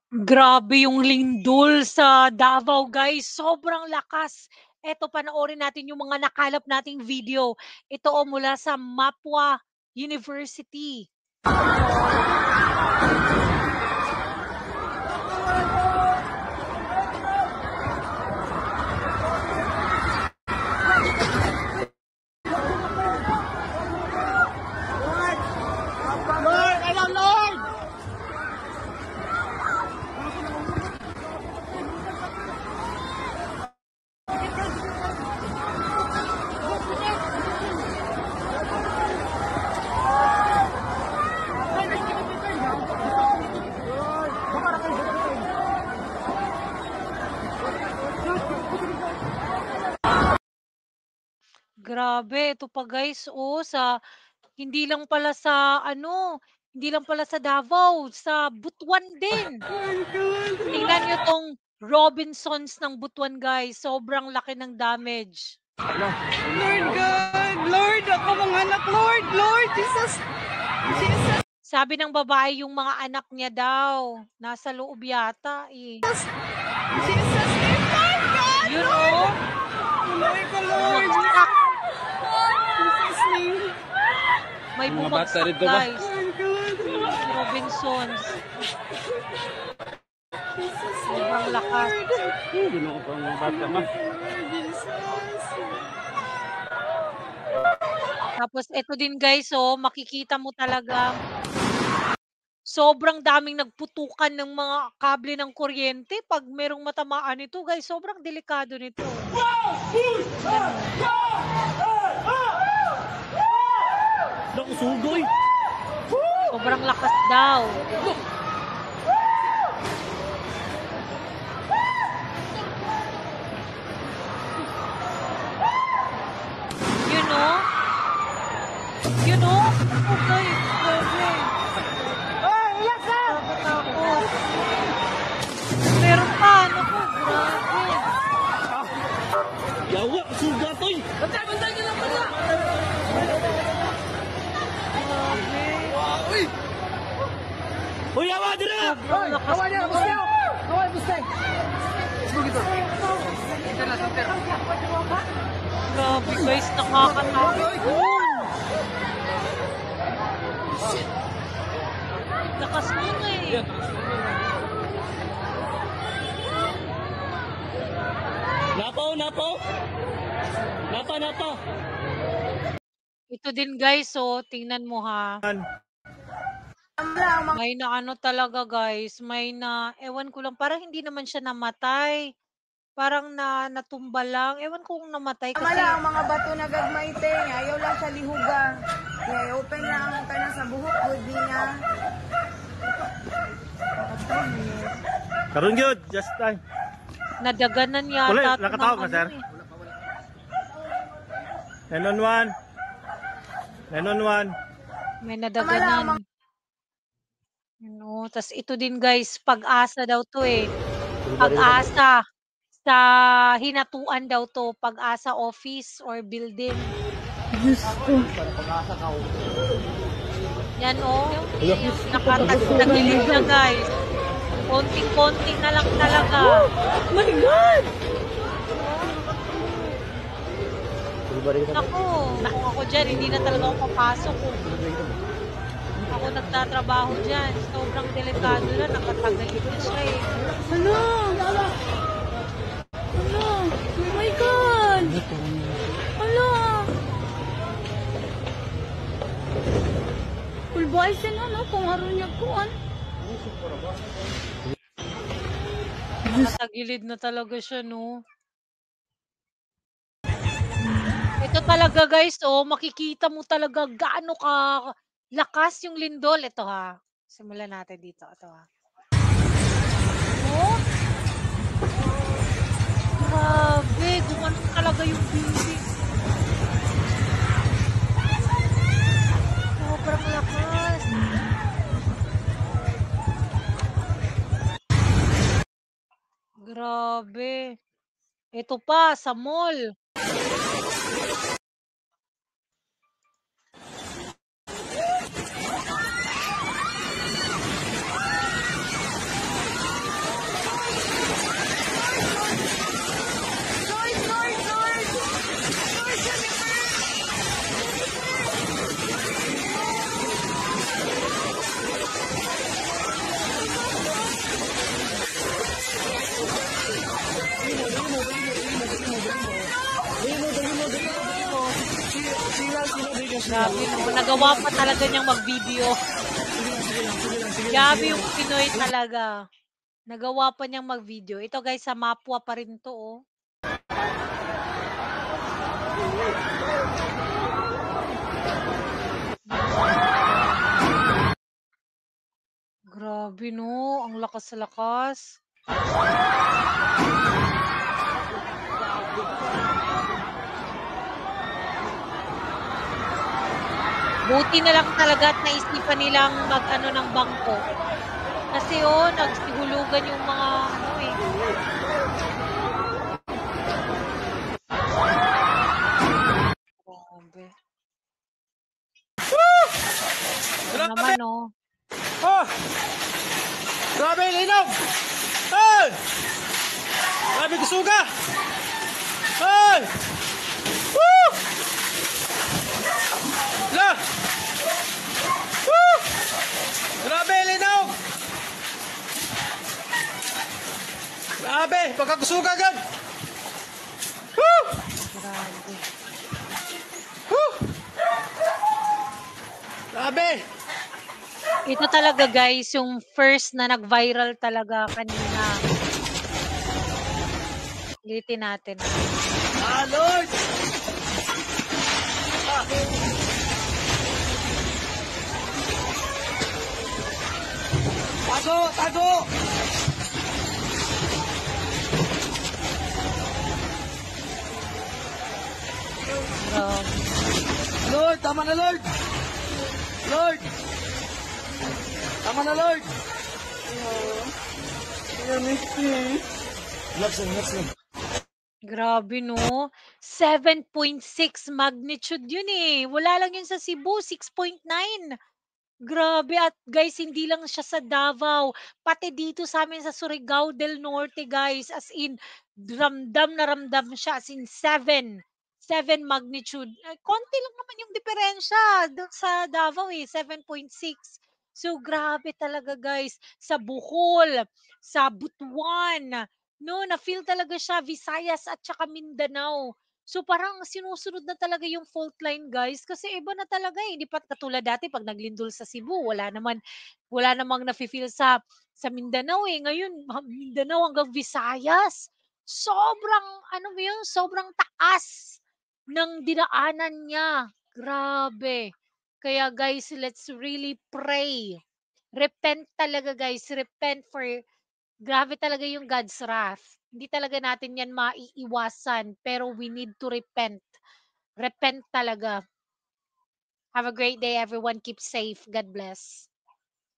Grabe yung lindol sa Davao, guys. Sobrang lakas. Eto, panoorin natin yung mga nakalap nating video. Ito mula sa Mapua University. Grabe, ito pa guys, hindi lang pala sa hindi lang pala sa Davao, sa Butuan din. Tingnan niyo 'tong Robinsons ng Butuan, guys. Sobrang laki ng damage. Lord God, Lord, ako mga anak, Lord, Lord, Jesus. Sabi ng babae yung mga anak niya daw, nasa loob yata eh. Jesus, name, Lord God, Yun Lord. Lord ka, Lord. Bumagsak. Jesus name. May Mga bata bumagsak, rito ba? guys. Si Robinsons. Sobrang lakas. Ginoo pa mga bata ma. Tapos ito din guys, makikita mo talaga sobrang daming nagputukan ng mga kable ng kuryente 'pag merong matamaan nito, guys. Sobrang delikado nito. Tingnan mo. Naku sugoy. Sobrang lakas daw. You know? You know? Oh, guys. Grabe. Nakakatakot. Meron pa. Naku, grabe. Yawa suga toy. Bantay ka lang pala. Grabe. Uy. Uy, yawa dira. Sobrang lakas naman. Kaway, bustay. Grabe guys, nakakatakot yun. Lakas nun eh. Napaw. Napa. Ito din guys, tingnan mo ha. May na talaga guys, ewan ko lang, parang hindi naman siya namatay. Parang natumba lang. Ewan ko kung namatay kasi. Mala ang mga bato na gagmay te, ayaw lang sa lihuga. Kaya open lang ang kanang sa buhok good niya. Karon gyud, just time. Nadaganan yata. Ulit, ito nakatawag ng na, sir? eh. 911. 911. May nadaganan. Tas ito din guys, Pag-asa daw to eh. Pag-asa. Sa Hinatuan daw to, Pag-asa office or building. Diyos ko. Yan nakatagilid na guys. Konting-konti na lang talaga. My God! Naku, kung ako dyan, hindi na talaga ako papasok. Ako nagtatrabaho dyan. Sobrang delikado na, nakatagilid na siya eh. Ano? Oh my God! Ano? Pulbay siya no? Kung aron niya kuan. Nakatagilid na talaga siya, no? Ito talaga guys, makikita mo talaga gaano ka lakas yung lindol. Ito ha. Simulan natin dito. Ito ha. Oh. Grabe, gumanon talaga yung building. Sobrang lakas. Grabe. Ito pa, sa mall. Grabe 'no, nagawa pa talaga niyang mag-video. Grabe yung Pinoy talaga. Nagawa pa niyang mag-video. Ito guys, sa Mapua pa rin 'to, oh. Grabe 'no, ang lakas-lakas. Buti na lang talaga at naisipan nilang mag-ano ng bangko. Kasi oh, nagsihulugan yung mga ano eh. Grabe. Ito naman oh. Oh! Grabe, linaw! Hey! Grabe, kusuga! Hey! Woo! La! Woo! Grabe, linaw! Grabe, pagkakusuga agad! Woo! Grabe. Woo! Grabe! Ito talaga guys, yung first na nag-viral talaga kanina. Ulitin natin. Ah, Lord! Tago! Tago! Grabe. Lord, tama na, Lord! Lord! Tama na, Lord! Grabe 'no, 7.6 magnitude yun eh. Wala lang yun sa Cebu, 6.9. Grabe at guys hindi lang siya sa Davao, pati dito sa'min sa Surigao del Norte guys, as in ramdam na ramdam siya, as in 7 magnitude. Konti lang naman yung diferensya dun sa Davao eh, 7.6. So grabe talaga guys, sa Bohol, sa Butuan, no, na-feel talaga siya, Visayas at saka Mindanao. So parang sinusunod na talaga yung fault line guys, kasi iba na talaga eh, hindi pa katulad dati 'pag naglindol sa Cebu wala namang nafi-feel sa Mindanao eh. Ngayon Mindanao hanggang Visayas, sobrang ano ba yun, sobrang taas ng dinaanan niya, grabe. Kaya guys, let's really pray. Repent talaga guys, repent for grabe talaga yung God's wrath. Hindi talaga natin 'yan maiiwasan, pero we need to repent. Repent talaga. Have a great day everyone. Keep safe. God bless.